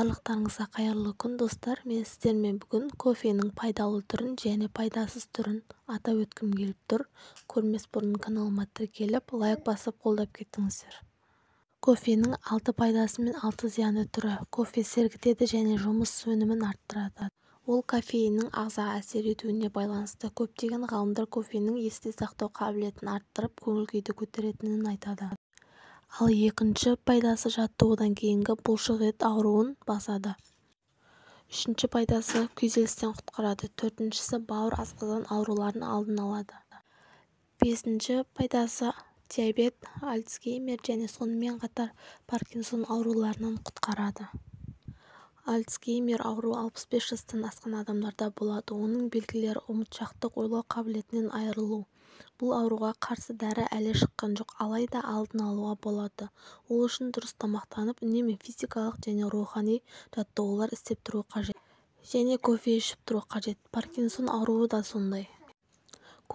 Барлықтарыңызға қайырлы күн достар. Мен сіздермен бүгін кофенің пайдалы түрін және пайдасыз түрін атап өткім келіп тұр. Көрмес бұрын каналыма тіркеліп, лайк басып қолдап кеттіңіздер. Кофенің 6 пайдасы мен 6 зияны түрі. Кофе сергітеді және жұмыс өнімін арттырады. Ол кофеиннің ағзаға әсер етуіне байланысты. Көптеген ғалымдар кофенің есте сақтау қабілетін арттырып, көңіл-күйді көтеретінін айтады. Ал екінші пайдасы жаттығудан кейінгі бұлшық ет ауруын басады. Үшінші пайдасы күйзелістен құтқарады. Төртіншісі бауыр асқазан ауруларын алдын алады. Бесінші пайдасы диабет, альцгеймер және сонымен қатар паркинсон ауруларынан құтқарады. Альцгеймер ауруы 65 жастан асқан адамдарда болады. Оның белгілері ұмытшақтық, ойлау қабілетінен айырылу. Бұл ауруға қарсы дәрі әлі шыққан жоқ, алайда алдын алуға болады. Ол үшін дұрыс тамақтанып, үнемі физикалық және рухани жаттығулар істеп тұру қажет. Және кофе ішіп тұру қажет. Паркинсон ауруы да сондай.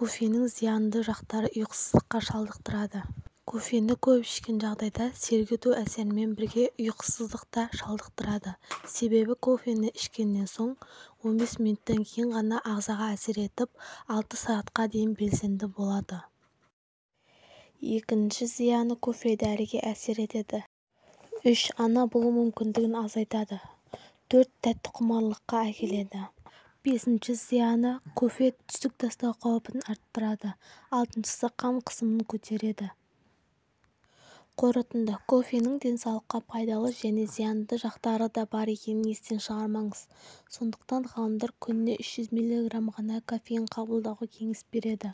Кофенің зиянды жақтары ұйқысыздыққа шалдықтырады. Кофені көп ішкен жағдайда сергіту әсерімен бірге ұйқысыздық та шалдықтырады. Себебі кофені ішкеннен соң 15 минуттан кейін ғана ағзаға әсер етіп, 6 сағатқа дейін белсенді болады. Екінші зияны кофе дәріге әсер етеді. 3. Ана болу мүмкіндігін азайтады. 4. Тәтті құмарлыққа әкеледі. 5. зияны кофе түсік тастау қаупін арттырады. 6. қан қысымын көтереді. Қорытынды: кофенің денсаулыққа пайдалы және зиянды жақтары да бар екенін естен шығармаңыз. Сондықтан ғалымдар күніне 300 мг ғана кофеин қабылдауға кеңес береді.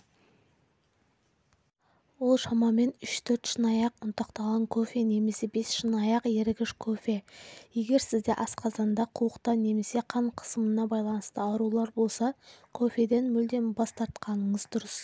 Ол шамамен 3-4 шынаяқ ұнтақталған кофе немесе 5 шынаяқ ерігіш кофе. Егер сізде асқазанда, қуықта немесе қан қысымына байланысты аурулар болса, кофеден мүлдем бас тартқаныңыз дұрыс.